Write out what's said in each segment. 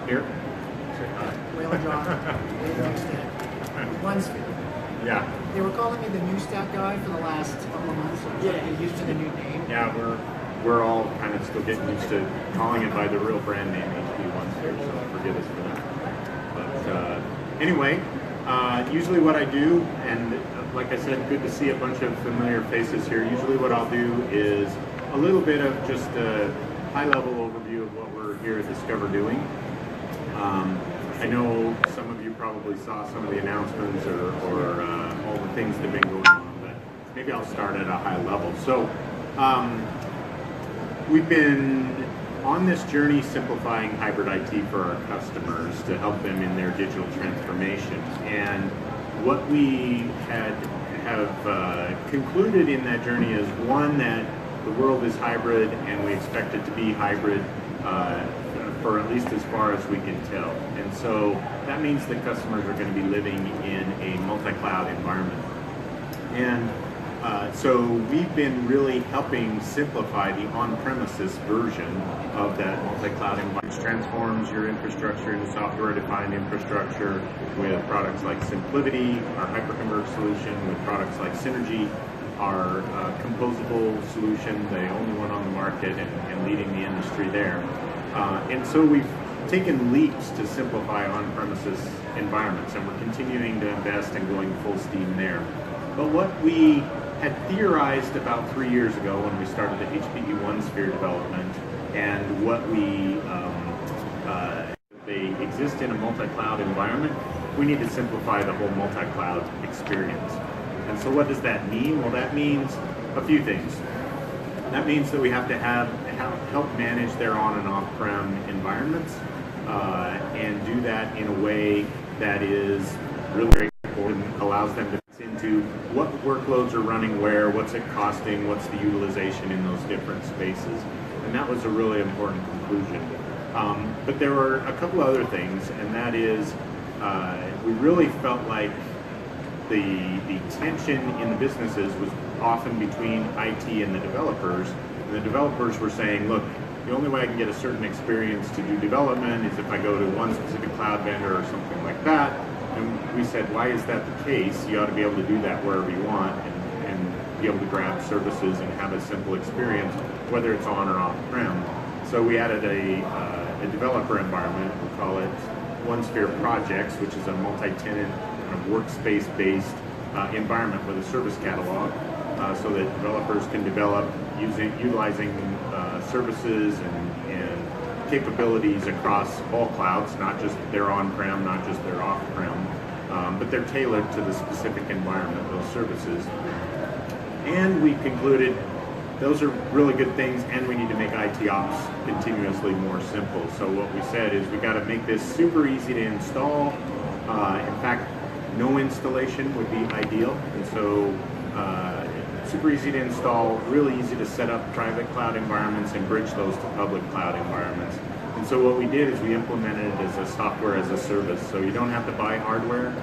Here. Wayland John, OneSphere. Yeah. They were calling me the new stack guy for the last couple of months. So I'm trying to get used to the new name. Yeah, we're all kind of still getting used to calling it by the real brand name, HPE OneSphere, so forgive us for that. But anyway, usually what I do, and like I said, good to see a bunch of familiar faces here. Usually what I'll do is a little bit of just a high-level overview of what we're here at Discover doing. I know some of you probably saw some of the announcements or all the things that have been going on, but maybe I'll start at a high level. So we've been on this journey simplifying hybrid IT for our customers to help them in their digital transformation. And what we have concluded in that journey is, one, that the world is hybrid and we expect it to be hybrid for at least as far as we can tell. And so that means that customers are going to be living in a multi-cloud environment. And so we've been really helping simplify the on-premises version of that multi-cloud environment, which transforms your infrastructure into software-defined infrastructure with products like SimpliVity, our hyperconverged solution, with products like Synergy, our composable solution, the only one on the market and leading the industry there. And so we've taken leaps to simplify on-premises environments, and we're continuing to invest and going full steam there. But what we had theorized about 3 years ago when we started the HPE OneSphere development, and what they exist in a multi-cloud environment, we need to simplify the whole multi-cloud experience. And so what does that mean? Well, that means a few things. That means that we have to help manage their on and off-prem environments and do that in a way that is really important, allows them to fit into what workloads are running where, what's it costing, what's the utilization in those different spaces. And that was a really important conclusion. But there were a couple other things, and that is we really felt like the tension in the businesses was often between IT and the developers. And the developers were saying, look, the only way I can get a certain experience to do development is if I go to one specific cloud vendor or something like that. And we said, why is that the case? You ought to be able to do that wherever you want and be able to grab services and have a simple experience, whether it's on or off-prem. So we added a developer environment. We call it OneSphere Projects, which is a multi-tenant kind of workspace-based environment with a service catalog, so that developers can develop utilizing services and capabilities across all clouds, not just their on-prem, not just their off-prem, but they're tailored to the specific environment, those services. And we concluded those are really good things, and we need to make IT ops continuously more simple. So what we said is we got to make this super easy to install. In fact, no installation would be ideal, and so super easy to install, really easy to set up private cloud environments and bridge those to public cloud environments. And so what we did is we implemented it as a software as a service. So you don't have to buy hardware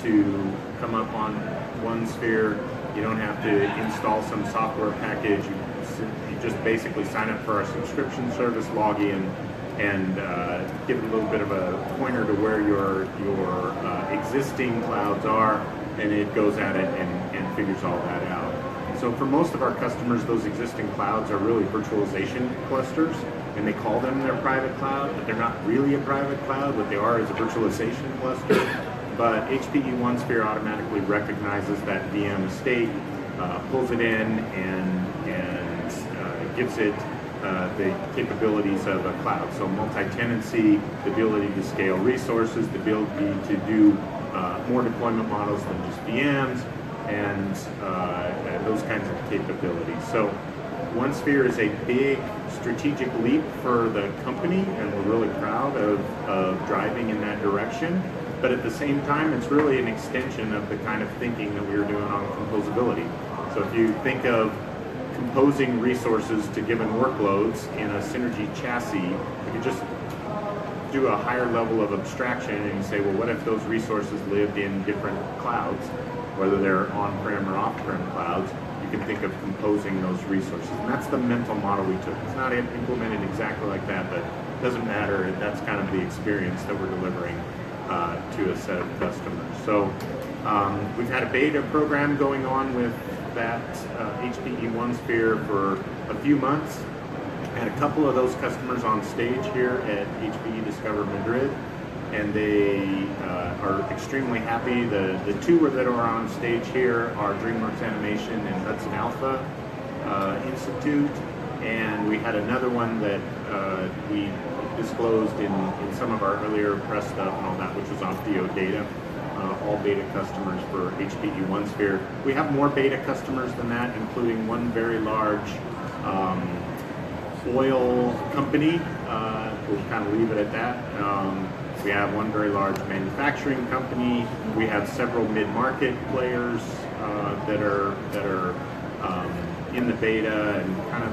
to come up on OneSphere. You don't have to install some software package. You just basically sign up for our subscription service, log in, and give it a little bit of a pointer to where your existing clouds are, and it goes at it and figures all that out. So for most of our customers, those existing clouds are really virtualization clusters, and they call them their private cloud, but they're not really a private cloud. What they are is a virtualization cluster. But HPE OneSphere automatically recognizes that VM state, pulls it in, and gives it the capabilities of a cloud. So multi-tenancy, the ability to scale resources, the ability to do more deployment models than just VMs, and those kinds of capabilities. So OneSphere is a big strategic leap for the company, and we're really proud of driving in that direction. But at the same time, it's really an extension of the kind of thinking that we were doing on composability. So if you think of composing resources to given workloads in a Synergy chassis, you could just do a higher level of abstraction and say, well, what if those resources lived in different clouds, whether they're on-prem or off-prem clouds? You can think of composing those resources. And that's the mental model we took. It's not implemented exactly like that, but doesn't matter. That's kind of the experience that we're delivering to a set of customers. So we've had a beta program going on with that HPE OneSphere for a few months. Had a couple of those customers on stage here at HPE Discover Madrid, and they are extremely happy. The two that are on stage here are DreamWorks Animation and Hudson Alpha Institute, and we had another one that we disclosed in some of our earlier press stuff and all that, which was Optio Data, all beta customers for HPE OneSphere. We have more beta customers than that, including one very large oil company. We'll kind of leave it at that. We have one very large manufacturing company. We have several mid-market players that are in the beta and kind of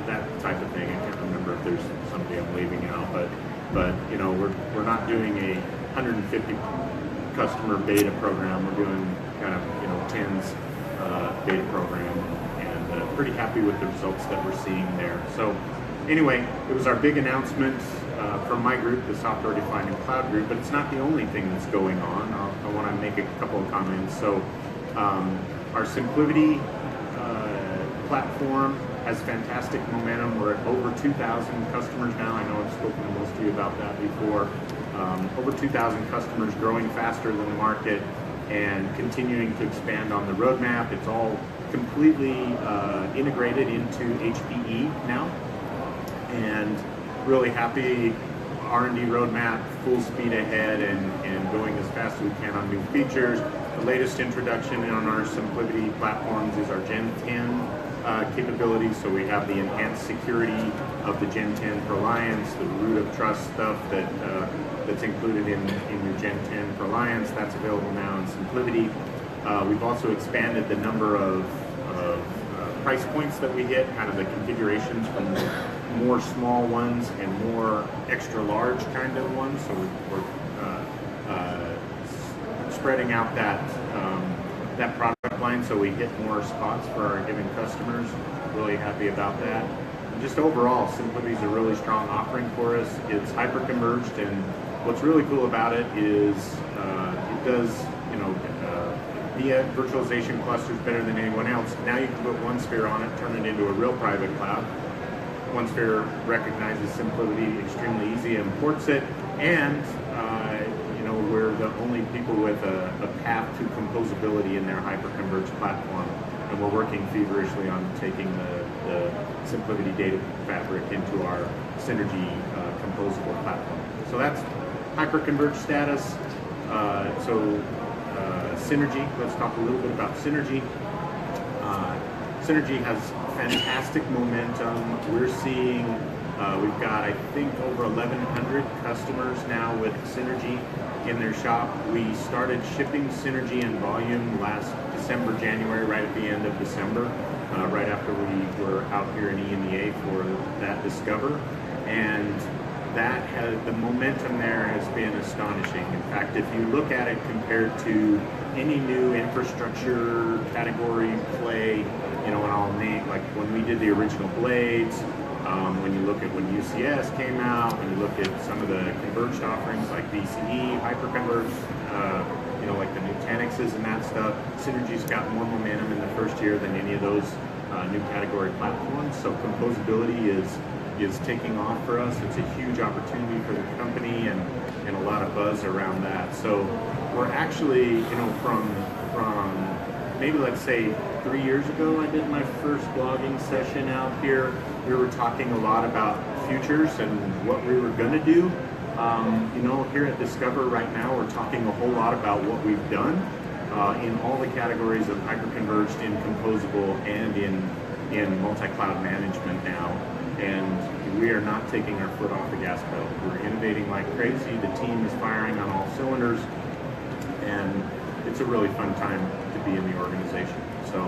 that type of thing. I can't remember if there's somebody I'm leaving out, but you know, we're not doing a 150 customer beta program. We're doing kind of, you know, tens beta program, and pretty happy with the results that we're seeing there. So anyway, it was our big announcement from my group, the Software Defined and Cloud group, but it's not the only thing that's going on. I want to make a couple of comments. So our SimpliVity platform has fantastic momentum. We're at over 2,000 customers now. I know I've spoken to most of you about that before. Over 2,000 customers, growing faster than the market and continuing to expand on the roadmap. It's all completely integrated into HPE now, and really happy. R&D roadmap, full speed ahead, and going as fast as we can on new features. The latest introduction on our SimpliVity platforms is our Gen 10 capabilities. So we have the enhanced security of the Gen 10 for Alliance, the root of trust stuff that's included in your Gen 10 for Alliance. That's available now in SimpliVity. We've also expanded the number of price points that we hit, kind of the configurations from more small ones and more extra large kind of ones. So we're spreading out that product line so we hit more spots for our given customers. Really happy about that. And just overall, SimpliVity is a really strong offering for us. It's hyper-converged, and what's really cool about it is it does, you know, via virtualization clusters better than anyone else. Now you can put OneSphere on it, turn it into a real private cloud. OneSphere recognizes SimpliVity extremely easy and imports it, and you know, we're the only people with a path to composability in their hyper-converged platform, and we're working feverishly on taking the SimpliVity data fabric into our Synergy composable platform. So that's hyper-converged status. Synergy, let's talk a little bit about Synergy. Synergy has fantastic momentum. We're seeing, we've got, I think, over 1,100 customers now with Synergy in their shop. We started shipping Synergy in volume last December, January, right at the end of December, right after we were out here in EMEA for that Discover. And that has, the momentum there has been astonishing. In fact, if you look at it compared to any new infrastructure category play, you know, and I'll name, like when we did the original Blades, when you look at when UCS came out, when you look at some of the converged offerings like BCE, hyperconverged, you know, like the Nutanixes and that stuff, Synergy's got more momentum in the first year than any of those new category platforms. So composability is taking off for us. It's a huge opportunity for the company, and a lot of buzz around that. So we're actually, you know, from maybe let's say 3 years ago, I did my first blogging session out here. We were talking a lot about futures and what we were going to do. You know, here at Discover right now, we're talking a whole lot about what we've done in all the categories of hyperconverged, in composable, and in multi-cloud management now. And we are not taking our foot off the gas pedal. We're innovating like crazy. The team is firing on all cylinders, and it's a really fun time to be in the organization. So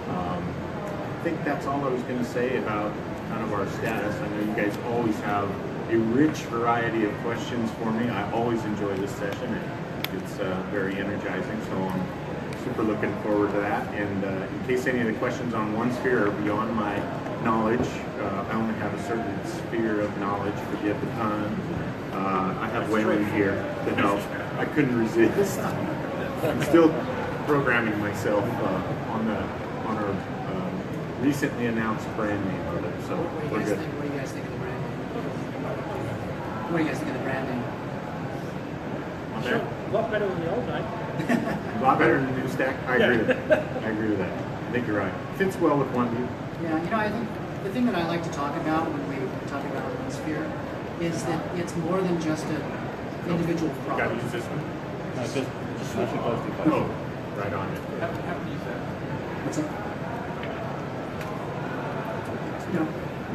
I think that's all I was going to say about kind of our status. I know you guys always have a rich variety of questions for me. I always enjoy this session, and it's very energizing, so I'm super looking forward to that. And in case any of the questions on OneSphere are beyond my knowledge. I only have a certain sphere of knowledge, forget the pun. I have Wayland here to help. I couldn't resist. I'm still programming myself on our recently announced brand name of it. So What do you guys think of the brand name? What do you guys think of the brand name? Okay. A lot better than the old name. A lot better than the new stack. I agree with that. I agree with that. I think you're right. Fits well with OneView. Yeah, I think the thing that I like to talk about when we talk about OneSphere is that it's more than just an individual Got to product. use this one. No, just switch it close to close. Oh, right on it. How do you use that? What's that?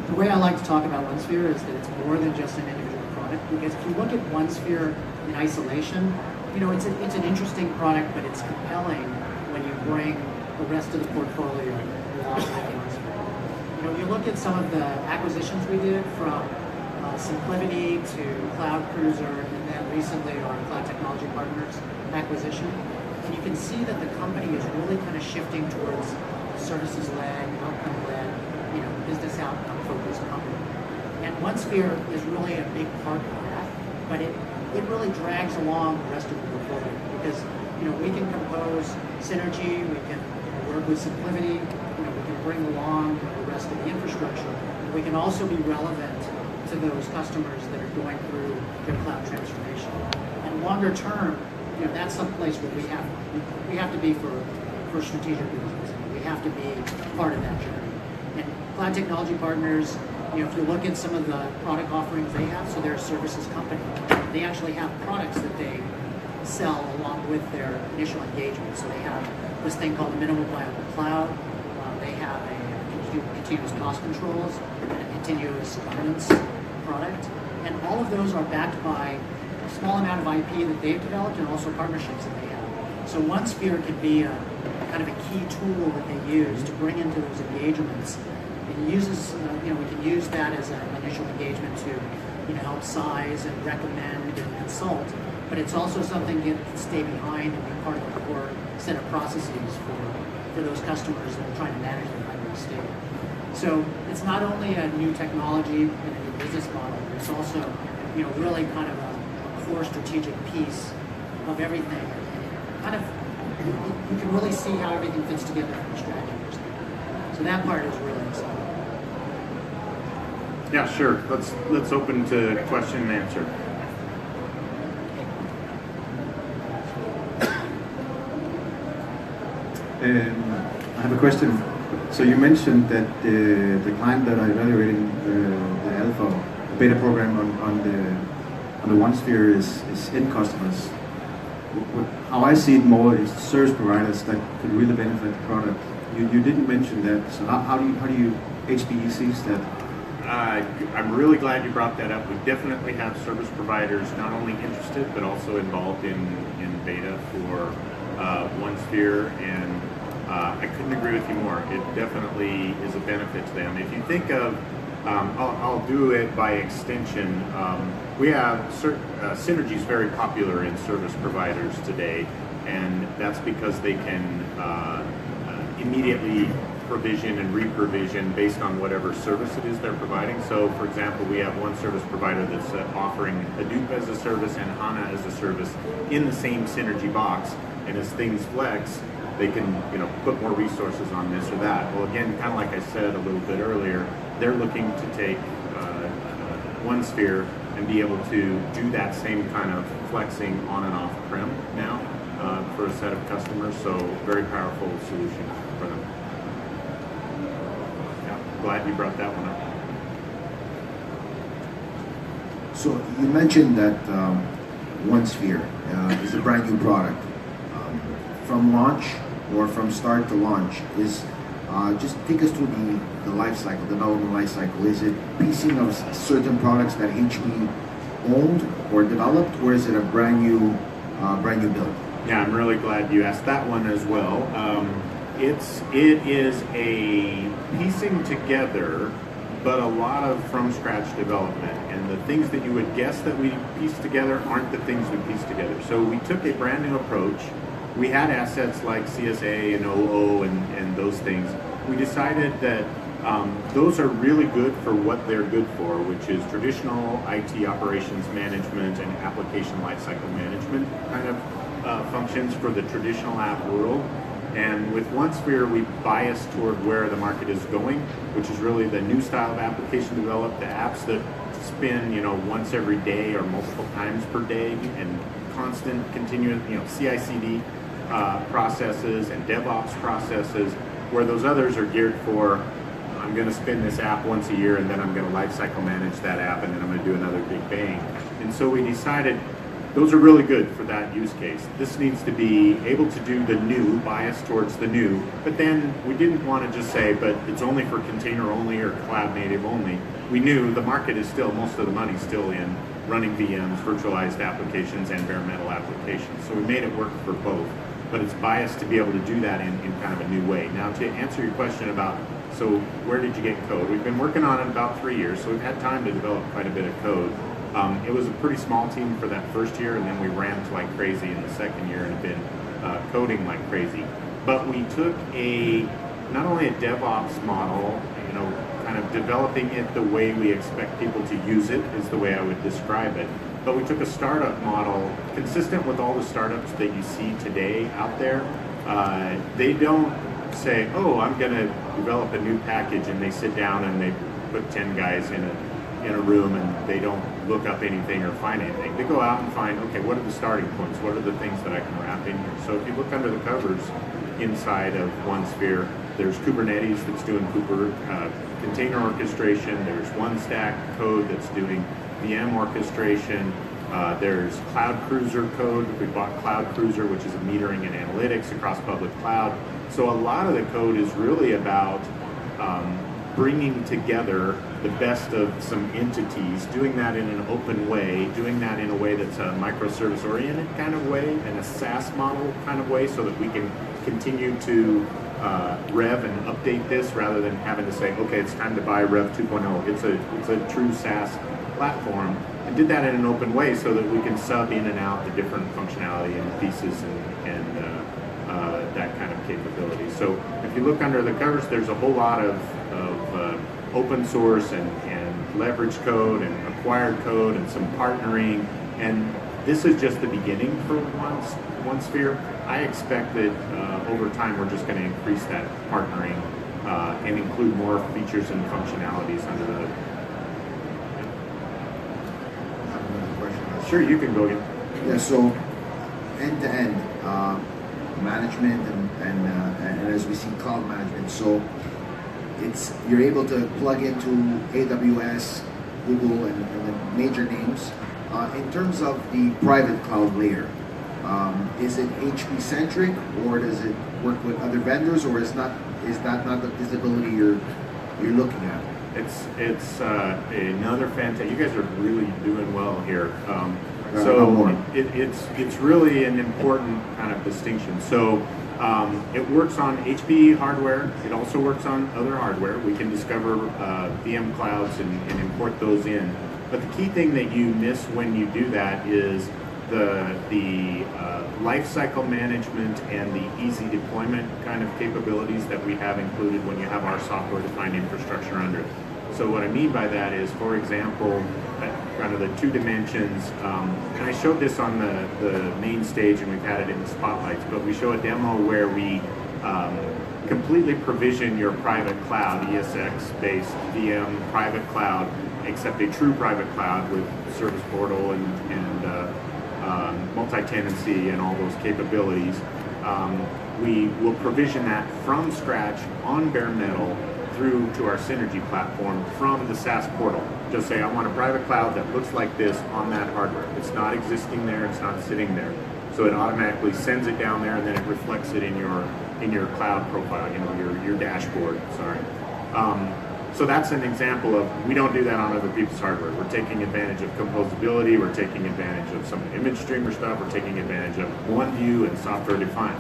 The way I like to talk about OneSphere is that it's more than just an individual product, because if you look at OneSphere in isolation, it's an interesting product, but it's compelling when you bring the rest of the portfolio along with OneSphere. You look at some of the acquisitions we did from Simplicity to Cloud Cruiser, and then recently our Cloud Technology Partners acquisition, and you can see that the company is really kind of shifting towards services-led, outcome-led, business outcome-focused company. And OneSphere is really a big part of that, but it really drags along the rest of the portfolio because, we can compose synergy, we can work with Simplicity, we can bring along the rest of the infrastructure. We can also be relevant to those customers that are going through their cloud transformation. And longer term, that's some place where we have to be for strategic reasons. We have to be part of that journey. And Cloud Technology Partners, if you look at some of the product offerings they have, so they're a services company, they actually have products that they sell along with their initial engagement. So they have this thing called the minimum viable cloud. They have a continuous cost controls and a continuous governance product. And all of those are backed by a small amount of IP that they've developed and also partnerships that they have. So OneSphere can be a kind of a key tool that they use to bring into those engagements. And uses, we can use that as an initial engagement to, help size and recommend and consult. But it's also something that can stay behind and be part of the core set of processes for those customers that are trying to manage their hybrid estate. So it's not only a new technology and a new business model, but it's also, really kind of a core strategic piece of everything. And kind of, you can really see how everything fits together from a strategy perspective. So that part is really exciting. Yeah, sure. Let's open to question and answer. I have a question. So you mentioned that the client that are evaluating the alpha beta program on the OneSphere is end customers. How I see it more is service providers that could really benefit the product. You didn't mention that. So how do you HPE sees that? I'm really glad you brought that up. We definitely have service providers not only interested but also involved in beta for OneSphere, and I couldn't agree with you more. It definitely is a benefit to them. If you think of, I'll do it by extension. We have synergy is very popular in service providers today, and that's because they can immediately provision and re-provision based on whatever service it is they're providing. So, for example, we have one service provider that's offering Hadoop as a service and HANA as a service in the same synergy box, and as things flex, they can put more resources on this or that. Well, again, kind of like I said a little bit earlier, they're looking to take OneSphere and be able to do that same kind of flexing on and off-prem now for a set of customers. So, very powerful solution for them. Glad you brought that one up. So you mentioned that OneSphere is a brand new product. From launch or from start to launch, just take us through the life cycle, the development life cycle. Is it piecing of certain products that HPE owned or developed, or is it a brand new build? Yeah, I'm really glad you asked that one as well. It is a piecing together, but a lot of from scratch development. And the things that you would guess that we pieced together aren't the things we pieced together. So we took a brand new approach. We had assets like CSA and OO and those things. We decided that Those are really good for what they're good for, which is traditional IT operations management and application lifecycle management kind of functions for the traditional app world. And with OneSphere, we bias toward where the market is going, which is really the new style of application developed, the apps that spin, once every day or multiple times per day, and constant, continuous, CI/CD processes and DevOps processes, where those others are geared for, I'm going to spin this app once a year, and then I'm going to lifecycle manage that app, and then I'm going to do another big bang. And so we decided those are really good for that use case. This needs to be able to do the new, bias towards the new, but then we didn't want to just say, but it's only for container only or cloud native only. We knew the market is still, most of the money's still in running VMs, virtualized applications, and bare metal applications. So we made it work for both, but it's biased to be able to do that in kind of a new way. Now, to answer your question about, so where did you get code? We've been working on it about 3 years, so we've had time to develop quite a bit of code. It was a pretty small team for that first year, and then we ramped like crazy in the second year and have been coding like crazy. But we took not only a DevOps model, kind of developing it the way we expect people to use it is the way I would describe it. But we took a startup model consistent with all the startups that you see today out there. They don't say, oh, I'm going to develop a new package, and they sit down and they put 10 guys in a room and they don't look up anything or find anything. They go out and find, okay, what are the starting points? What are the things that I can wrap in here? So if you look under the covers inside of OneSphere, there's Kubernetes that's doing container orchestration. There's OneStack code that's doing VM orchestration. There's Cloud Cruiser code. We bought Cloud Cruiser, which is a metering and analytics across public cloud. So a lot of the code is really about bringing together the best of some entities, doing that in an open way, doing that in a way that's a microservice-oriented kind of way and a SaaS model kind of way, so that we can continue to rev and update this rather than having to say, okay, it's time to buy Rev 2.0. It's a true SaaS platform, and did that in an open way so that we can sub in and out the different functionality and pieces and that kind of capability. So if you look under the covers, there's a whole lot of open source and leverage code and acquired code and some partnering, and this is just the beginning for OneSphere. I expect that over time we're just going to increase that partnering and include more features and functionalities under the hood. Sure, you can go again. Yeah, so end-to-end management and as we see cloud management, so you're able to plug into AWS, Google, and the major names. In terms of the private cloud layer, is it HP centric, or does it work with other vendors, or is that not the visibility you're looking at? It's another fantastic. You guys are really doing well here. It's really an important kind of distinction. So it works on HPE hardware. It also works on other hardware. We can discover VM clouds and import those in. But the key thing that you miss when you do that is the lifecycle management and the easy deployment kind of capabilities that we have included when you have our software-defined infrastructure under it. So what I mean by that is, for example, kind of the two dimensions, and I showed this on the main stage and we've had it in the spotlights, but we show a demo where we completely provision your private cloud, ESX-based VM private cloud, except a true private cloud with service portal and multi-tenancy and all those capabilities. We will provision that from scratch on bare metal through to our Synergy platform from the SaaS portal. Just say, I want a private cloud that looks like this on that hardware. It's not existing there, it's not sitting there. So it automatically sends it down there and then it reflects it in your cloud profile, your dashboard, sorry. So that's an example of, we don't do that on other people's hardware. We're taking advantage of composability, we're taking advantage of some image streamer stuff, we're taking advantage of OneView and software defined.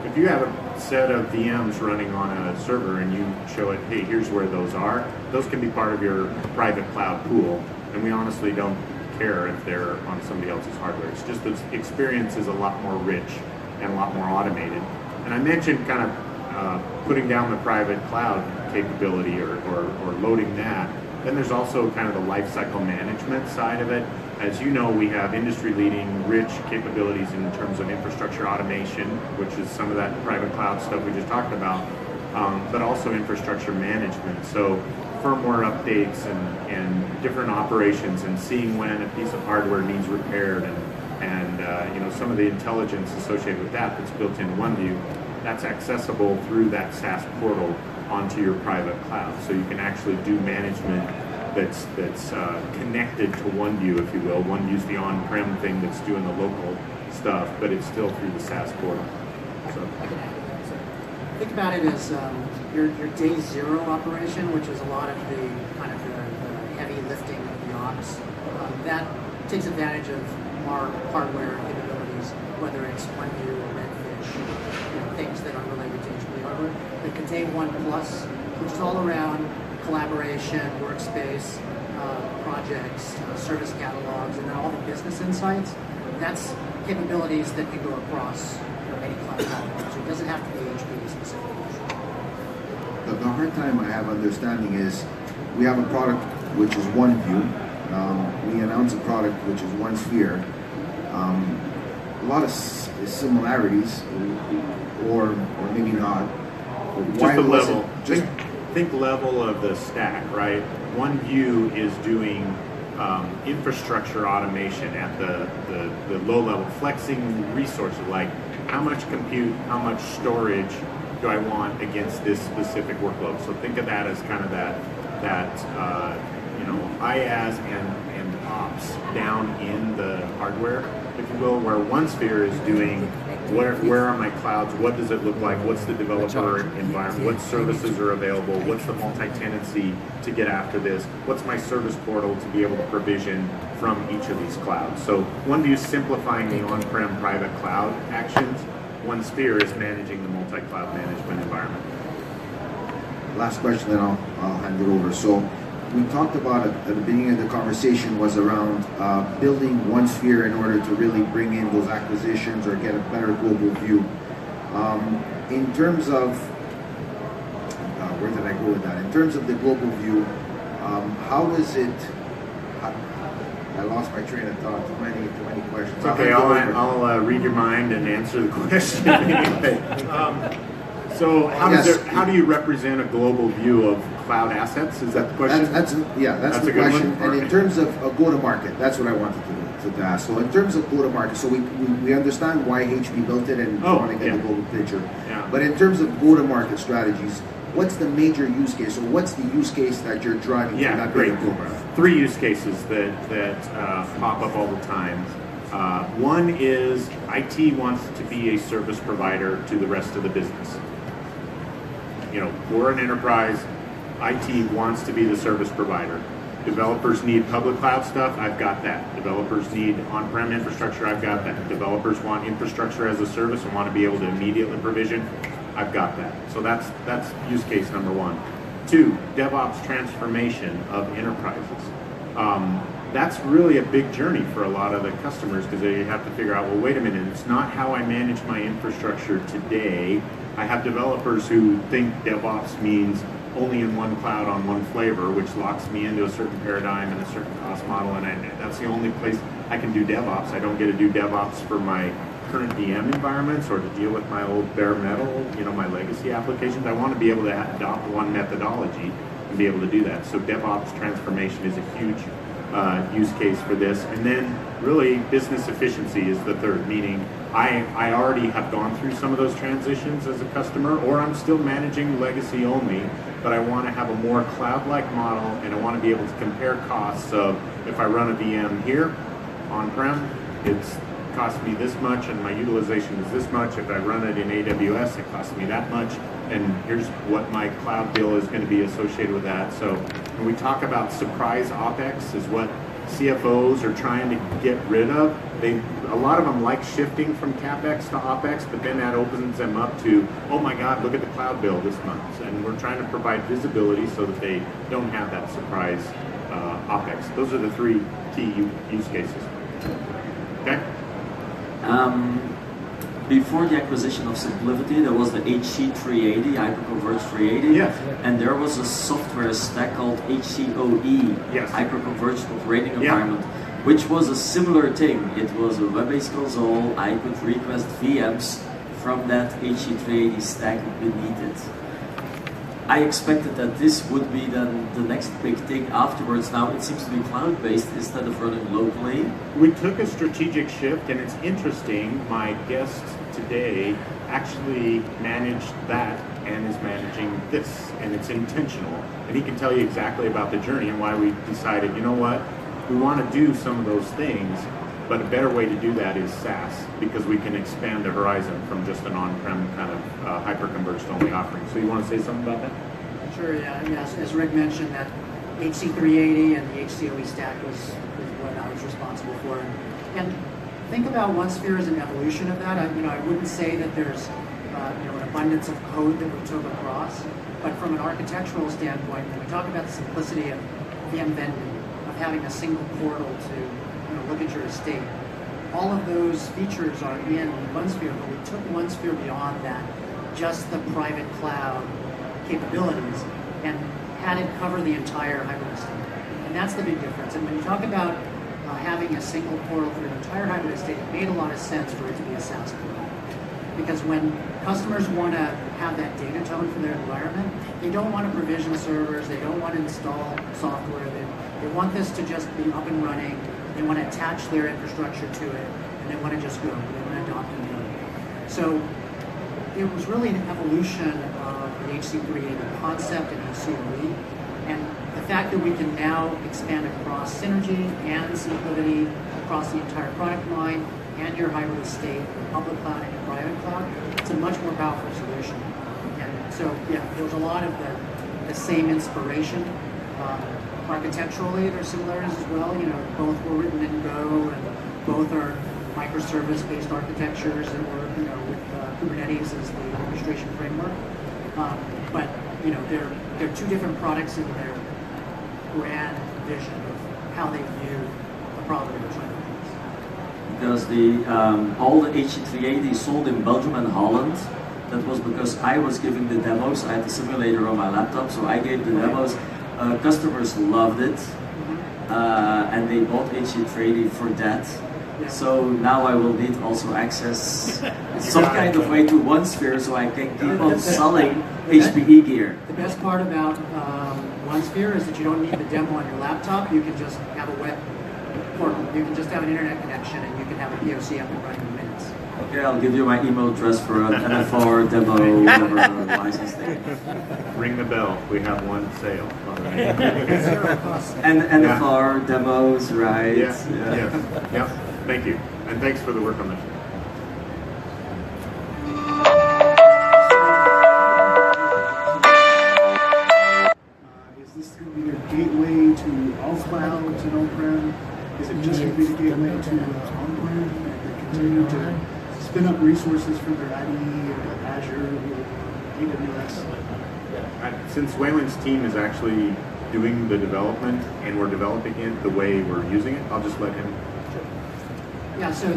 If you have a set of VMs running on a server and you show it, hey, here's where those are, those can be part of your private cloud pool, and we honestly don't care if they're on somebody else's hardware. It's just the experience is a lot more rich and a lot more automated. And I mentioned kind of putting down the private cloud capability or loading that. Then there's also kind of the lifecycle management side of it. As you know, we have industry-leading, rich capabilities in terms of infrastructure automation, which is some of that private cloud stuff we just talked about, but also infrastructure management. So firmware updates and different operations and seeing when a piece of hardware needs repaired and you know, some of the intelligence associated with that's built into OneView, that's accessible through that SaaS portal onto your private cloud. So you can actually do management that's connected to OneView, if you will. OneView's the on-prem thing that's doing the local stuff, but it's still through the SaaS portal. So I can add to that. So think about it as your day zero operation, which is a lot of the kind of the heavy lifting of the ops. That takes advantage of our hardware capabilities, whether it's OneView or Redfish, you know, things that are related to HPE hardware. The Contain One Plus, which is all around collaboration, workspace, projects, service catalogs, and then all the business insights. That's capabilities that can go across, you know, any cloud platform. So it doesn't have to be HPE specific. The hard time I have understanding is we have a product which is OneView. We announce a product which is OneSphere. A lot of similarities, or maybe not. just the was level. it just Think level of the stack, right? OneView is doing infrastructure automation at the low level, flexing resources like how much compute, how much storage do I want against this specific workload. So think of that as kind of that you know, IaaS and ops down in the hardware, if you will, where OneSphere is doing where are my clouds, what does it look like, what's the developer environment, what services are available, what's the multi-tenancy to get after this, what's my service portal to be able to provision from each of these clouds. So OneView is simplifying the on-prem private cloud actions. OneSphere is managing the multi-cloud management environment. last question, then I'll hand it over. So we talked about it at the beginning of the conversation was around building OneSphere in order to really bring in those acquisitions or get a better global view. In terms of where did I go with that? In terms of the global view, how is it? I lost my train of thought. Too many questions. It's okay, I'll read your mind and answer the question. So how do you represent a global view of cloud assets? Is that the question? That's the a good question. one. And in terms of go-to-market, that's what I wanted to ask. So in terms of go-to-market, so we understand why HP built it and want to get the global picture. Yeah. But in terms of go-to-market strategies, what's the major use case, or what's the use case that you're driving to that great program? 3 use cases that pop up all the time. One is IT wants to be a service provider to the rest of the business. You know, we're an enterprise. IT wants to be the service provider. Developers need public cloud stuff. I've got that. Developers need on-prem infrastructure. I've got that. Developers want infrastructure as a service and want to be able to immediately provision. I've got that. So that's use case number 1. 2, DevOps transformation of enterprises. That's really a big journey for a lot of the customers because they have to figure out, well, wait a minute, it's not how I manage my infrastructure today. I have developers who think DevOps means only in one cloud on one flavor, which locks me into a certain paradigm and a certain cost model, and that's the only place I can do DevOps. I don't get to do DevOps for my current VM environments or to deal with my old bare metal, you know, my legacy applications. I want to be able to adopt one methodology and be able to do that. So DevOps transformation is a huge use case for this. And then really business efficiency is the third, meaning I already have gone through some of those transitions as a customer, or I'm still managing legacy only, but I want to have a more cloud-like model, and I want to be able to compare costs of if I run a VM here on-prem, it's cost me this much and my utilization is this much. If I run it in AWS, it costs me that much, and here's what my cloud bill is going to be associated with that. So when we talk about surprise OpEx is what CFOs are trying to get rid of. A lot of them like shifting from CapEx to OpEx, but then that opens them up to, oh my God, look at the cloud bill this month. And we're trying to provide visibility so that they don't have that surprise OpEx. Those are the 3 key use cases. Okay? before the acquisition of Simplicity, there was the HC380, Hyperconverged 380. Yes. And there was a software stack called HCOE, Yes. Hyperconverged Operating Yeah. Environment, which was a similar thing. It was a web-based console. I could request VMs from that HC380 stack beneath it. I expected that this would be then the next big thing afterwards. Now it seems to be cloud-based instead of running locally. We took a strategic shift, and it's interesting. My guest today actually managed that and is managing this, and it's intentional. And he can tell you exactly about the journey and why we decided, you know what, we want to do some of those things, but a better way to do that is SaaS, because we can expand the horizon from just an on-prem kind of hyper-converged only offering. So you want to say something about that? Sure, yeah. Yes, as Rick mentioned, that HC380 and the HCOE stack was what I was responsible for. And think about OneSphere as an evolution of that. I wouldn't say that there's an abundance of code that we took across, but from an architectural standpoint, when we talk about the simplicity of VM vending, of having a single portal to look at your estate, all of those features are in OneSphere, but we took OneSphere beyond that, just the private cloud capabilities, and had it cover the entire hybrid estate. And that's the big difference. And when you talk about having a single portal for the entire hybrid estate, it made a lot of sense for it to be a SaaS portal. Because when customers want to have that data tone for their environment, they don't want to provision servers, they don't want to install software, they want this to just be up and running, they want to attach their infrastructure to it, and they want to just go, they want to adopt and go. So it was really an evolution of the HC380 concept and HCOE, and the fact that we can now expand across synergy and simplicity across the entire product line and your hybrid estate, your public cloud and your private cloud, it's a much more powerful solution. And so, yeah, there was a lot of the same inspiration. Architecturally, there's similarities as well. Both were written in Go, and both are microservice-based architectures that were, with Kubernetes as the orchestration framework. But they're two different products in their grand vision of how they view the problem they're trying to address. Because all the HC380 sold in Belgium and Holland, that was because I was giving the demos. I had the simulator on my laptop, so I gave the demos. Customers loved it, and they bought HC380 for that. Yeah. So now I will need also access some kind of way to OneSphere so I can keep on selling HPE gear. The best part about OneSphere is that you don't need the demo on your laptop. You can just have a web portal. You can just have an internet connection, and you can have a POC up and running in minutes. Okay, I'll give you my email address for an NFR demo whatever license thing. Ring the bell. We have one sale already. And NFR demos, right? Yeah. Thank you. And thanks for the work on this. Is this going to be your gateway to all clouds and on-prem? Is it just going to be the gateway to on-prem? And they continue to spin up resources for their IDE or Azure or AWS? Since Wayland's team is actually doing the development and we're developing it the way we're using it, I'll just let him. Yeah, so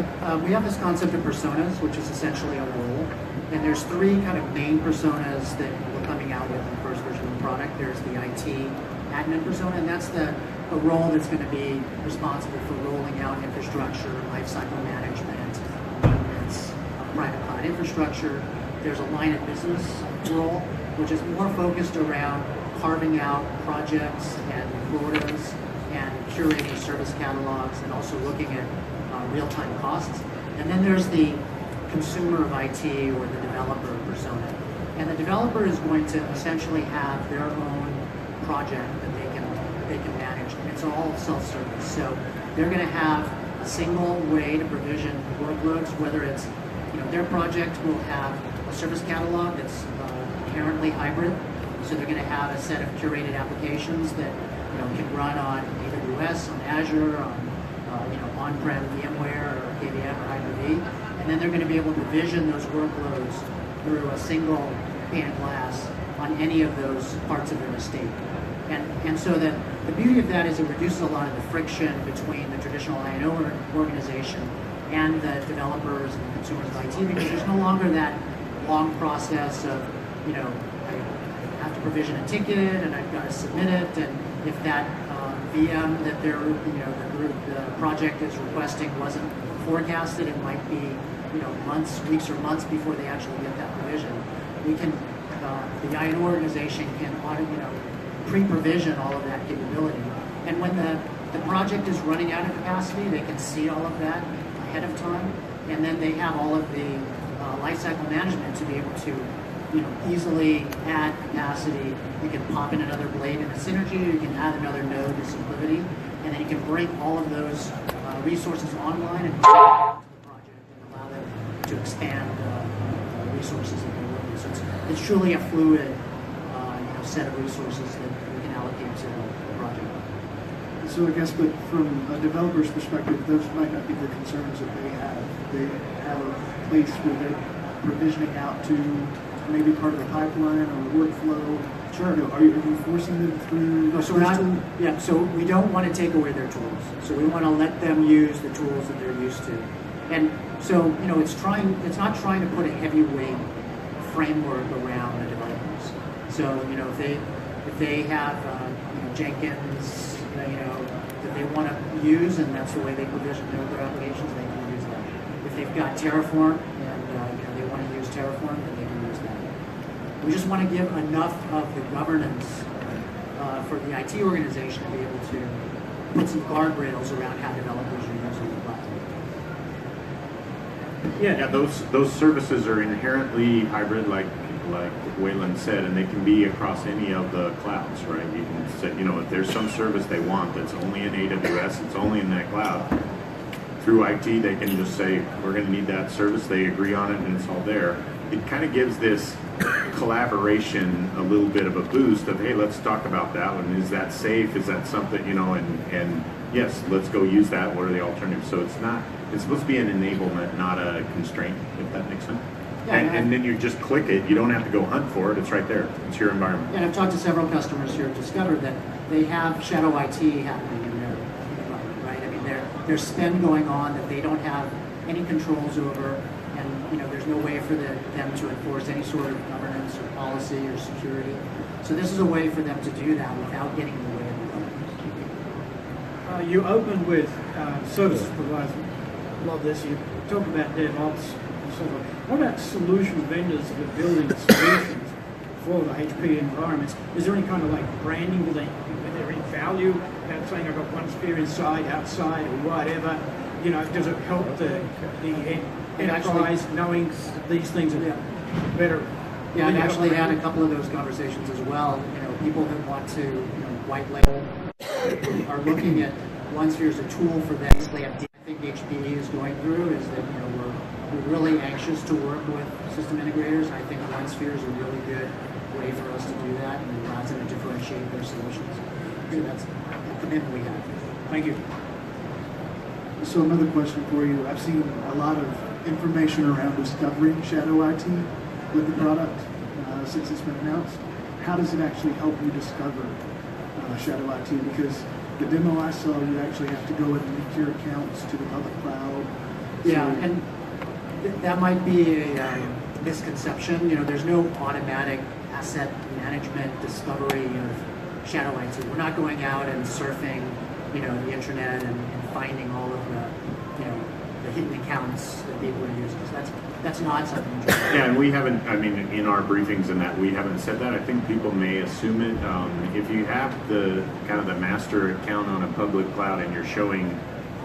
we have this concept of personas, which is essentially a role. And there's three kind of main personas that we're coming out with in the first version of the product. There's the IT admin persona, and that's the role that's going to be responsible for rolling out infrastructure, lifecycle management, maintenance, private cloud infrastructure. There's a line of business role, which is more focused around carving out projects and quotas and curating service catalogs and also looking at real-time costs. And then there's the consumer of IT or the developer persona. And the developer is going to essentially have their own project that they can manage. And it's all self-service. So they're going to have a single way to provision workloads, whether it's, their project will have a service catalog that's inherently hybrid. So they're going to have a set of curated applications that can run on AWS, on Azure, on-prem VMware or KVM or Hyper-V, and then they're going to be able to provision those workloads through a single pane of glass on any of those parts of their estate. And so that the beauty of that is it reduces a lot of the friction between the traditional I&O organization and the developers and the consumers of IT, because there's no longer that long process of, I have to provision a ticket and I've got to submit it, and if that VM that the project is requesting wasn't forecasted, it might be months, weeks or months before they actually get that provision. We can, the IT organization can pre-provision all of that capability, and when the project is running out of capacity, they can see all of that ahead of time, and then they have all of the lifecycle management to be able to easily add capacity. You can pop in another blade in a synergy, you can add another node to Simplicity, and then you can bring all of those resources online and to the project and allow them to expand resources that they're working. So it's truly a fluid set of resources that we can allocate to the project. So I guess, but from a developer's perspective, those might not be the concerns that they have. They have a place where they're provisioning out to maybe part of the pipeline or workflow. Sure. Are you forcing them through? No, so we're not, yeah, so we don't want to take away their tools. So we want to let them use the tools that they're used to. And so, it's not trying to put a heavyweight framework around the developers. So, if they have Jenkins, that they want to use, and that's the way they provision their applications, they can use that. If they've got Terraform and they want to use Terraform, then they can use that. We just want to give enough of the governance for the IT organization to be able to put some guardrails around how developers are using the platform. Yeah, those services are inherently hybrid, like Wayland said, and they can be across any of the clouds, right? You can say, if there's some service they want that's only in AWS, it's only in that cloud. Through IT, they can just say, we're going to need that service. They agree on it, and it's all there. It kind of gives this collaboration a little bit of a boost of, hey, let's talk about that one. Is that safe? Is that something, and yes, let's go use that. What are the alternatives? So it's supposed to be an enablement, not a constraint, if that makes sense. Yeah, and then you just click it. You don't have to go hunt for it. It's right there. It's your environment. And I've talked to several customers here at Discover that they have shadow IT happening in their environment, right? I mean, there's spend going on that they don't have any controls over, and there's no way for them to enforce any sort of governance or policy or security. So this is a way for them to do that without getting in the way of the government. You opened with service providers. Love this. You talk about DevOps. What about solution vendors that are building solutions for the HPE environments? Is there any kind of branding? Is there any value about saying I've got OneSphere inside, outside, or whatever? Does it help the enterprise knowing these things are better? Yeah, I've actually had a couple of those conversations as well. People that want to white label are looking at OneSphere as a tool for them. They have, I think HPE is going through is that we're really anxious to work with system integrators. I think OneSphere is a really good way for us to do that, and it allows them to differentiate their solutions. So that's the commitment we have. Thank you. So another question for you. I've seen a lot of information around discovering shadow IT with the product since it's been announced. How does it actually help you discover shadow IT? Because the demo I saw, you actually have to go and link your accounts to the public cloud. Yeah, and that might be a misconception. There's no automatic asset management discovery of shadow IT. We're not going out and surfing, the internet and finding all of the hidden accounts that people are using. So that's not something. Yeah, and we haven't. I mean, in our briefings and that, we haven't said that. I think people may assume it. If you have the kind of the master account on a public cloud and you're showing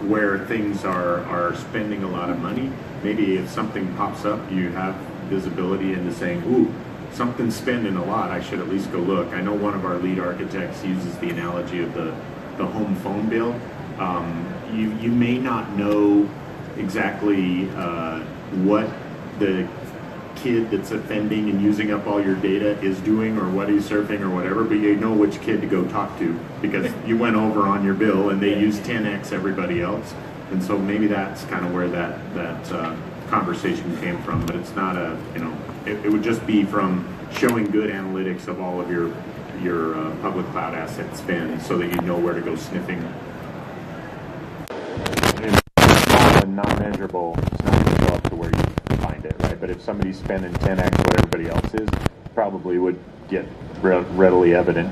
where things are spending a lot of money, maybe if something pops up, you have visibility into saying, ooh, something's spending a lot, I should at least go look. I know one of our lead architects uses the analogy of the home phone bill. You may not know exactly what the kid that's offending and using up all your data is doing or what he's surfing or whatever, but you know which kid to go talk to because you went over on your bill and they use 10x everybody else. And so maybe that's kind of where that conversation came from, but it's not it would just be from showing good analytics of all of your public cloud asset spend so that you know where to go sniffing. non-measurable, it's not going to go up to where you find it, right? But if somebody's spending 10x what everybody else is, probably would get readily evident.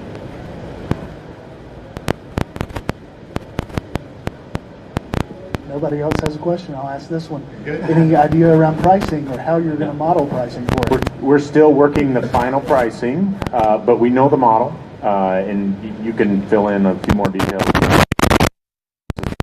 Nobody else has a question, I'll ask this one. Good. Any idea around pricing or how you're going to model pricing for it? We're still working the final pricing, but we know the model, and you can fill in a few more details.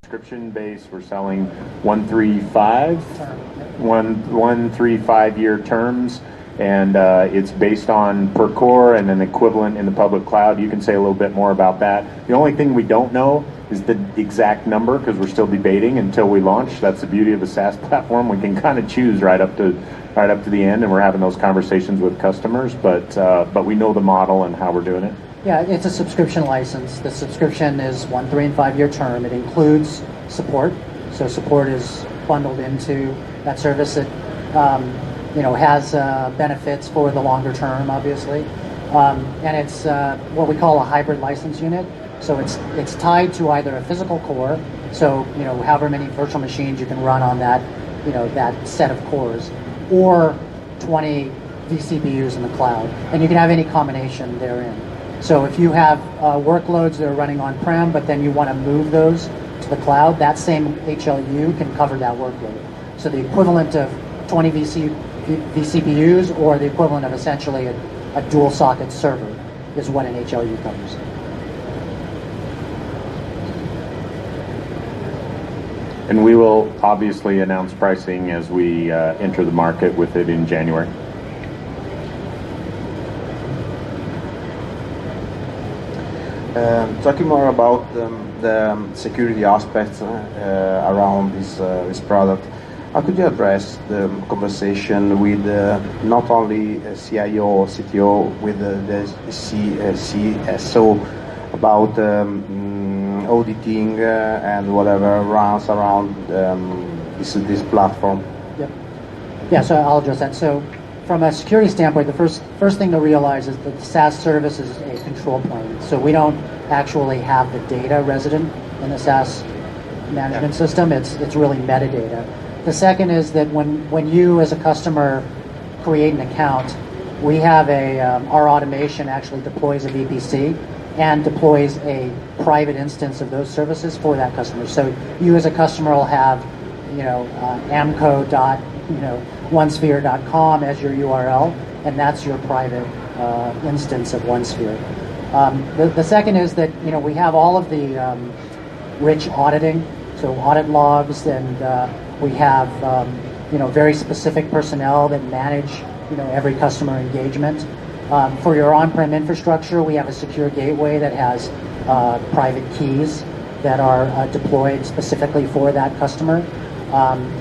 Subscription base, we're selling 1-3-5-year terms, and it's based on per core and an equivalent in the public cloud. You can say a little bit more about that. The only thing we don't know is the exact number, because we're still debating until we launch. That's the beauty of a SaaS platform. We can kind of choose right up to the end, and we're having those conversations with customers. But we know the model and how we're doing it. Yeah, it's a subscription license. The subscription is 1, 3, and 5-year term. It includes support, so support is bundled into that service. It has benefits for the longer term, obviously, and it's what we call a hybrid license unit. So it's tied to either a physical core, so however many virtual machines you can run on that that set of cores, or 20 vCPUs in the cloud, and you can have any combination therein. So if you have workloads that are running on-prem, but then you want to move those to the cloud, that same HLU can cover that workload. So the equivalent of 20 vCPUs, or the equivalent of essentially a dual socket server, is what an HLU covers. And we will obviously announce pricing as we enter the market with it in January. Talking more about the security aspects around this product, how could you address the conversation with not only CIO or CTO, with the CSO about auditing and whatever runs around this platform? Yep. Yeah, so I'll address that. So from a security standpoint, the first thing to realize is that the SaaS service is a control plane. So we don't actually have the data resident in the SaaS management system. It's really metadata. The second is that when you as a customer create an account, we have our automation actually deploys a VPC and deploys a private instance of those services for that customer. So you as a customer will have, amco.onesphere.com as your URL, and that's your private instance of OneSphere. The second is that we have all of the rich auditing, so audit logs, and we have very specific personnel that manage every customer engagement. For your on-prem infrastructure, we have a secure gateway that has private keys that are deployed specifically for that customer.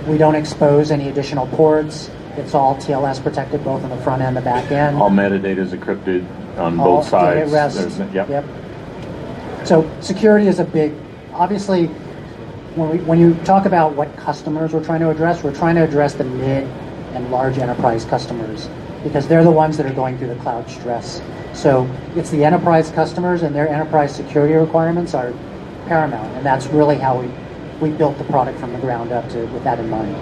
We don't expose any additional ports. It's all TLS protected, both on the front end and the back end. All metadata is encrypted on both sides. Yep. So security is a big, obviously, when you talk about what customers we're trying to address the mid and large enterprise customers, because they're the ones that are going through the cloud stress. So it's the enterprise customers, and their enterprise security requirements are paramount, and that's really how we built the product from the ground up with that in mind.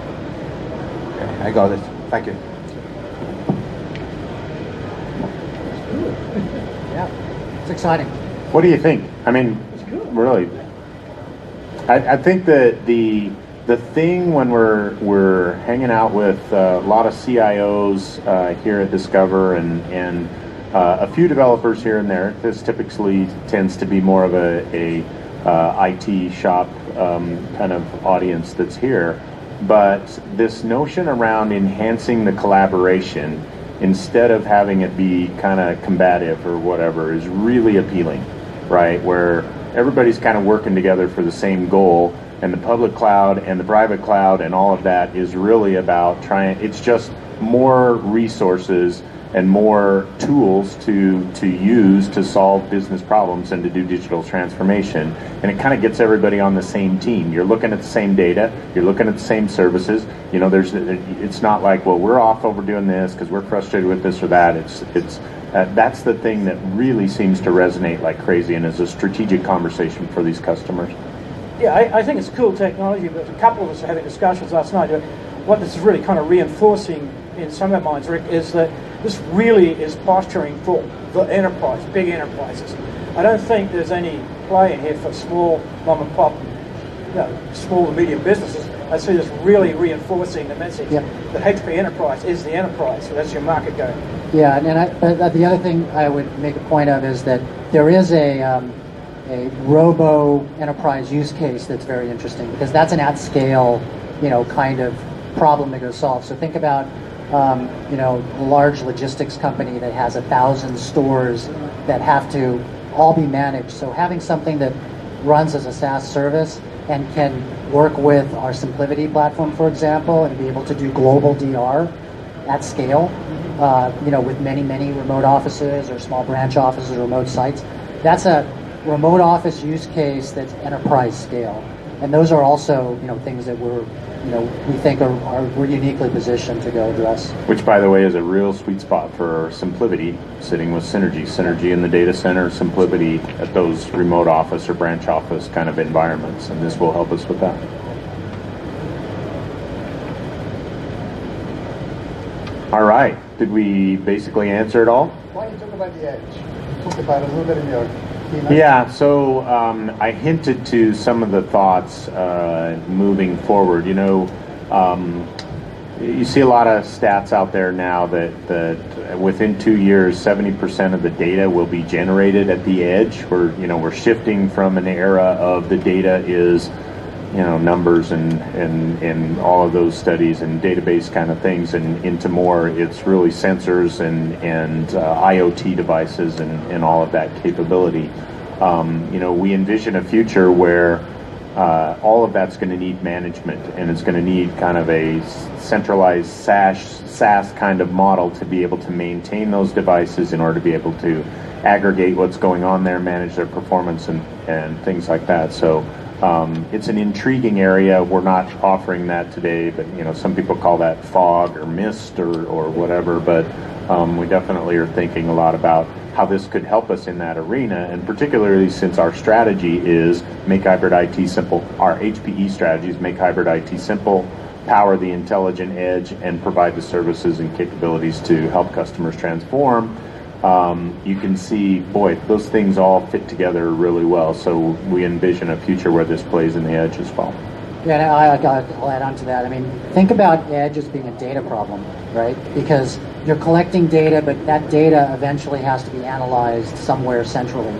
Okay, I got it. Thank you. Yeah, it's exciting. What do you think? I mean, really, I think that the thing when we're hanging out with a lot of CIOs here at Discover and a few developers here and there, this typically tends to be more of a IT shop kind of audience that's here. But this notion around enhancing the collaboration instead of having it be kind of combative or whatever is really appealing, right? Where everybody's kind of working together for the same goal, and the public cloud and the private cloud and all of that is really about it's just more resources and more tools to use to solve business problems and to do digital transformation. And it kind of gets everybody on the same team. You're looking at the same data, you're looking at the same services. It's not like, well, we're off over doing this because we're frustrated with this or that. That's the thing that really seems to resonate like crazy and is a strategic conversation for these customers. Yeah, I think it's cool technology, but a couple of us were having discussions last night. What this is really kind of reinforcing in some of our minds, Rick, is that this really is posturing for the enterprise, big enterprises. I don't think there's any play in here for small mom and pop, small and medium businesses. I see this really reinforcing the message that HP Enterprise is the enterprise, so that's your market going. Yeah, but the other thing I would make a point of is that there is a robo enterprise use case that's very interesting, because that's an at scale, kind of problem to go solve. So think about, a large logistics company that has 1,000 stores that have to all be managed. So having something that runs as a SaaS service and can work with our SimpliVity platform, for example, and be able to do global DR at scale, with many, many remote offices or small branch offices or remote sites. That's a remote office use case that's enterprise scale. And those are also, things that we think we're uniquely positioned to go address. Which, by the way, is a real sweet spot for SimpliVity, sitting with Synergy in the data center, SimpliVity at those remote office or branch office kind of environments, and this will help us with that. All right, did we basically answer it all? Why don't you talk about the edge? You talked about it a little bit in your keynote. Yeah, so I hinted to some of the thoughts moving forward. You see a lot of stats out there now that within 2 years, 70% of the data will be generated at the edge. We're shifting from an era of the data is numbers and all of those studies and database kind of things, and into more, it's really sensors and IoT devices and all of that capability. We envision a future where all of that's going to need management, and it's going to need kind of a centralized SaaS kind of model to be able to maintain those devices in order to be able to aggregate what's going on there, manage their performance and things like that. So it's an intriguing area. We're not offering that today, but some people call that fog or mist or whatever. But we definitely are thinking a lot about how this could help us in that arena, and particularly since our strategy is make hybrid IT simple. Our HPE strategy is make hybrid IT simple, power the intelligent edge, and provide the services and capabilities to help customers transform. You can see, boy, those things all fit together really well. So we envision a future where this plays in the edge as well. Yeah, and I'll add on to that. I mean, think about edge as being a data problem, right? Because you're collecting data, but that data eventually has to be analyzed somewhere centrally.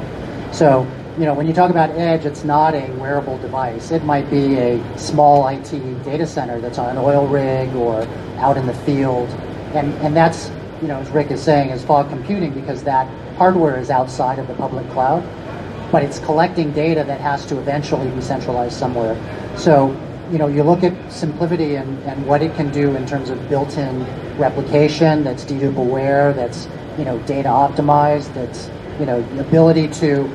So, when you talk about edge, it's not a wearable device. It might be a small IT data center that's on an oil rig or out in the field. And that's, as Rick is saying, is fog computing, because that hardware is outside of the public cloud, but it's collecting data that has to eventually be centralized somewhere. So, you look at SimpliVity and what it can do in terms of built-in replication that's dedupe aware, that's, data optimized, that's, the ability to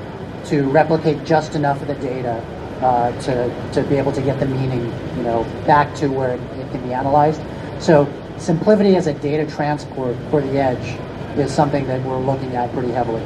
replicate just enough of the data to be able to get the meaning, back to where it can be analyzed. So SimpliVity as a data transport for the edge is something that we're looking at pretty heavily.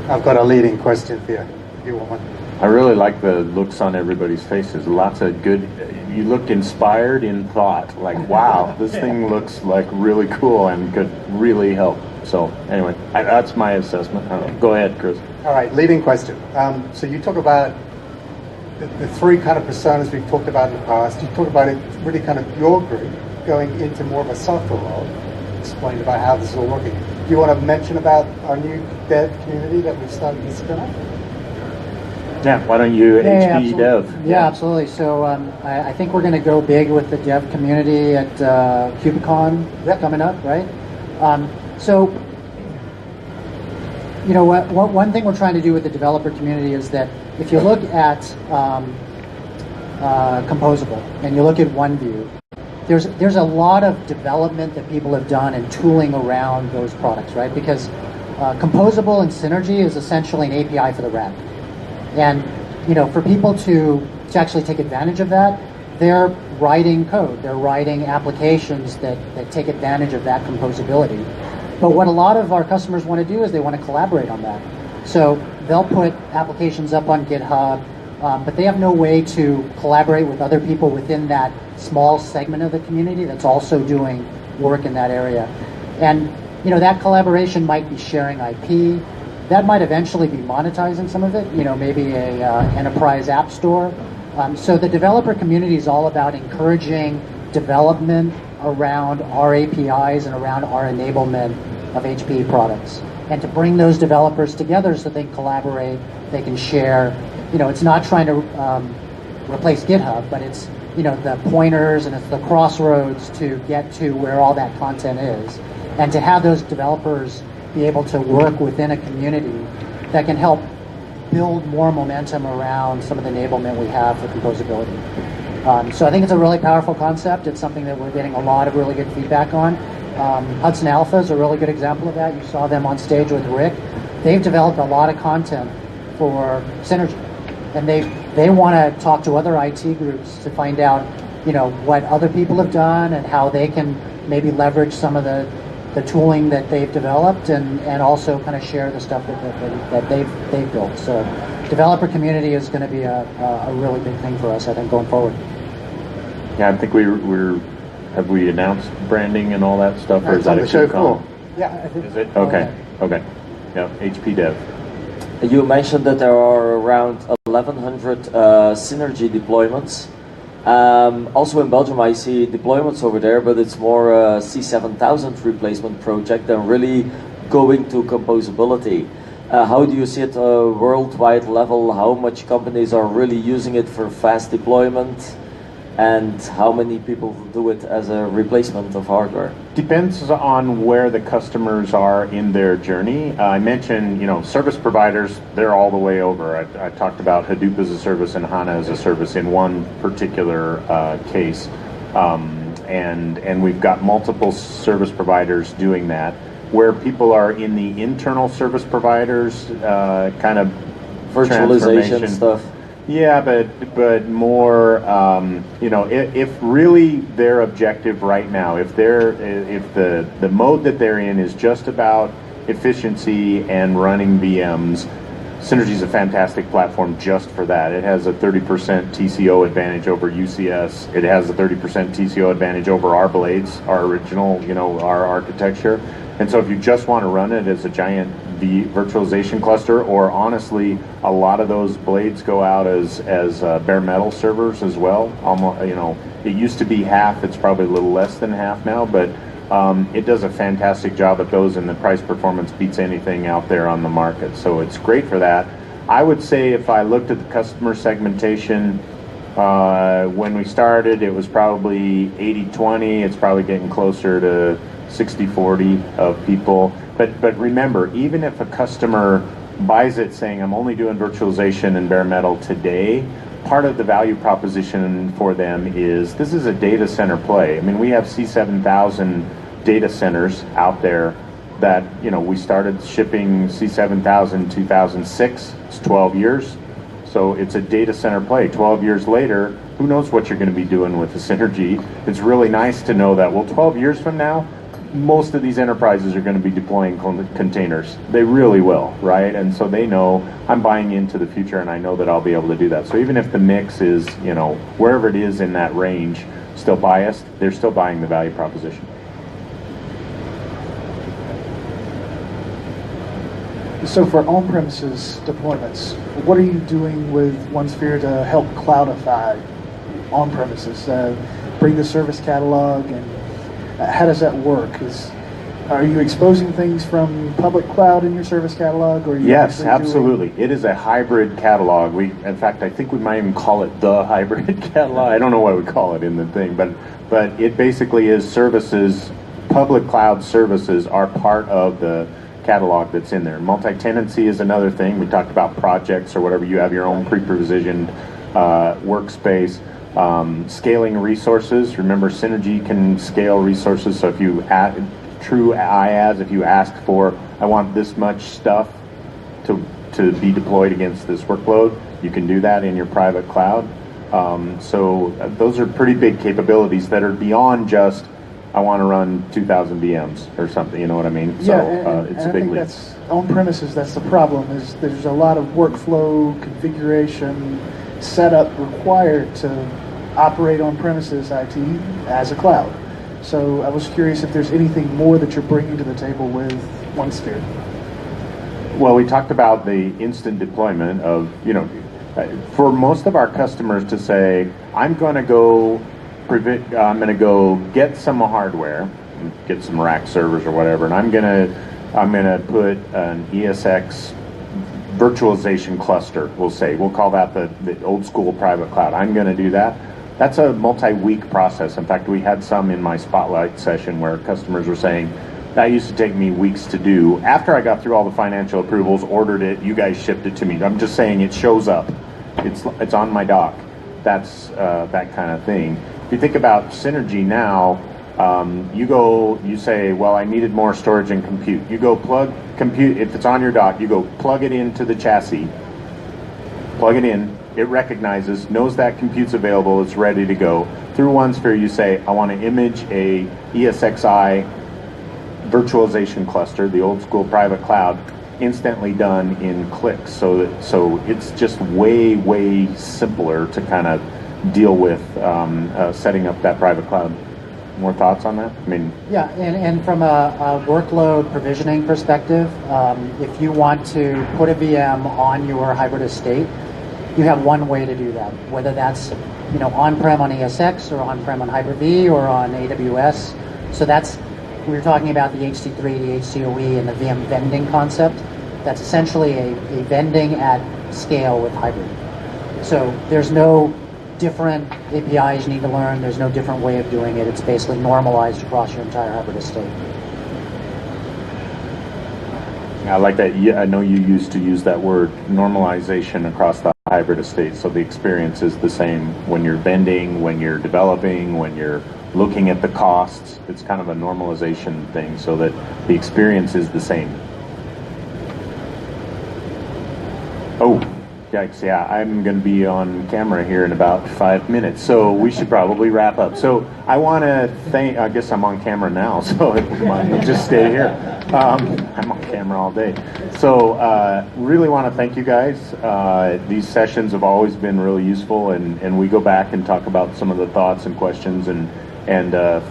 I've got a leading question for you, if you want one. I really like the looks on everybody's faces. Lots of good, you looked inspired in thought. Like, wow, this thing looks like really cool and could really help. So anyway, that's my assessment. Go ahead, Chris. All right, leading question. So you talk about the three kind of personas we've talked about in the past. You talk about it really kind of your group going into more of a software role. Explain about how this is all working. Do you want to mention about our new dev community that we've started to spin up? Yeah, why don't you, HPE absolutely. Dev? Yeah, absolutely. So I think we're going to go big with the dev community at KubeCon coming up, right? So, one thing we're trying to do with the developer community is that if you look at Composable and you look at OneView, there's a lot of development that people have done and tooling around those products, right? Because Composable and Synergy is essentially an API for the rack. And, for people to actually take advantage of that, they're writing code. They're writing applications that take advantage of that composability. But what a lot of our customers want to do is they want to collaborate on that. So they'll put applications up on GitHub, but they have no way to collaborate with other people within that small segment of the community that's also doing work in that area. And that collaboration might be sharing IP. That might eventually be monetizing some of it, maybe a enterprise app store. So the developer community is all about encouraging development around our APIs and around our enablement of HPE products. And to bring those developers together so they can collaborate, they can share. It's not trying to replace GitHub, but it's the pointers and it's the crossroads to get to where all that content is. And to have those developers be able to work within a community that can help build more momentum around some of the enablement we have for composability. So I think it's a really powerful concept. It's something that we're getting a lot of really good feedback on. Hudson Alpha is a really good example of that. You saw them on stage with Rick. They've developed a lot of content for Synergy. And they want to talk to other IT groups to find out, what other people have done and how they can maybe leverage some of the tooling that they've developed and also kind of share the stuff that they've built. So developer community is going to be a really big thing for us, I think, going forward. Yeah, I think have we announced branding and all that stuff, or is that a show show floor? Yeah. Is it? Okay. Yeah, HP Dev. You mentioned that there are around 1,100 Synergy deployments. Also in Belgium I see deployments over there, but it's more a C7000 replacement project than really going to composability. How do you see it worldwide level? How much companies are really using it for fast deployment? And how many people do it as a replacement of hardware? Depends on where the customers are in their journey. I mentioned, service providers, they're all the way over. I talked about Hadoop as a service and HANA as a service in one particular case. And we've got multiple service providers doing that. Where people are in the internal service providers, kind of virtualization stuff. Yeah, but more, if really their objective right now, if the mode that they're in is just about efficiency and running VMs, Synergy is a fantastic platform just for that. It has a 30% TCO advantage over UCS. It has a 30% TCO advantage over our blades, our original, our architecture. And so if you just want to run it as a giant virtualization cluster, or honestly, a lot of those blades go out as bare metal servers as well. Almost, it used to be half. It's probably a little less than half now, but it does a fantastic job at those, and the price performance beats anything out there on the market. So it's great for that. I would say if I looked at the customer segmentation, when we started, it was probably 80-20. It's probably getting closer to 60-40 of people. But remember, even if a customer buys it saying, I'm only doing virtualization and bare metal today, part of the value proposition for them is this is a data center play. I mean, we have C7000 data centers out there that, we started shipping C7000 in 2006. It's 12 years. So it's a data center play. 12 years later, who knows what you're going to be doing with the Synergy. It's really nice to know that, 12 years from now, most of these enterprises are going to be deploying containers. They really will, right? And so they know I'm buying into the future, and I know that I'll be able to do that. So even if the mix is, wherever it is in that range, still biased, they're still buying the value proposition. So for on-premises deployments, what are you doing with OneSphere to help cloudify on-premises? Bring the service catalog, and how does that work? Are you exposing things from public cloud in your service catalog? Or are you yes, absolutely. It is a hybrid catalog. In fact, I think we might even call it the hybrid catalog. I don't know what we call it in the thing, but it basically is services. Public cloud services are part of the catalog that's in there. Multi-tenancy is another thing. We talked about projects or whatever. You have your own pre-provisioned workspace. Scaling resources. Remember, Synergy can scale resources. So if you add true IaaS, if you ask for, I want this much stuff to be deployed against this workload, you can do that in your private cloud. So those are pretty big capabilities that are beyond just I want to run 2,000 VMs or something. You know what I mean? So it's a big leap. That's on premises. That's the problem. Is there's a lot of workflow, configuration, setup required to operate on premises IT as a cloud. So I was curious if there's anything more that you're bringing to the table with OneSphere. Well, we talked about the instant deployment of, for most of our customers to say, I'm going to go get some hardware, get some rack servers or whatever, and I'm going to put an ESX virtualization cluster. We'll call that the old school private cloud. I'm going to do that. That's a multi-week process. In fact, we had some in my spotlight session where customers were saying, that used to take me weeks to do. After I got through all the financial approvals, ordered it, you guys shipped it to me. I'm just saying it shows up. It's on my dock. That's that kind of thing. If you think about Synergy now, you say, well, I needed more storage and compute. You go plug compute, if it's on your dock, you go plug it into the chassis, plug it in, it recognizes, knows that compute's available, it's ready to go. Through OneSphere, you say, I want to image a ESXi virtualization cluster, the old school private cloud, instantly done in clicks. So it's just way, way simpler to kind of deal with setting up that private cloud. More thoughts on that? Yeah, and from a workload provisioning perspective, if you want to put a VM on your hybrid estate, you have one way to do that, whether that's on-prem on ESX or on-prem on Hyper-V or on AWS. So that's, we were talking about the HT3, the HCOE, and the VM vending concept. That's essentially a vending at scale with hybrid. So there's no different APIs you need to learn. There's no different way of doing it. It's basically normalized across your entire hybrid estate. I like that. I know you used to use that word, normalization across the hybrid estate. So the experience is the same when you're vending, when you're developing, when you're looking at the costs. It's kind of a normalization thing so that the experience is the same. Oh, yikes, yeah, I'm going to be on camera here in about 5 minutes, so we should probably wrap up. So I want to thank, I guess I'm on camera now, so I'll just stay here. I'm on camera all day. So really want to thank you guys. These sessions have always been really useful, and we go back and talk about some of the thoughts and questions and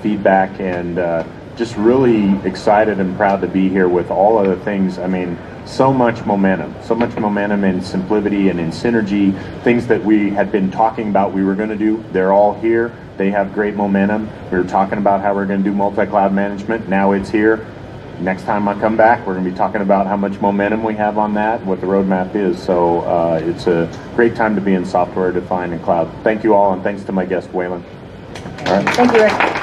feedback, and just really excited and proud to be here with all of the things. So much momentum in simplicity and in synergy, things that we had been talking about we were going to do, they're all here. They have great momentum. We were talking about how we're going to do multi-cloud management. Now it's here. Next time I come back, we're going to be talking about how much momentum we have on that, what the roadmap is. So it's a great time to be in software defined and cloud. Thank you all, and thanks to my guest, Wayland. All right. Thank you, Rick.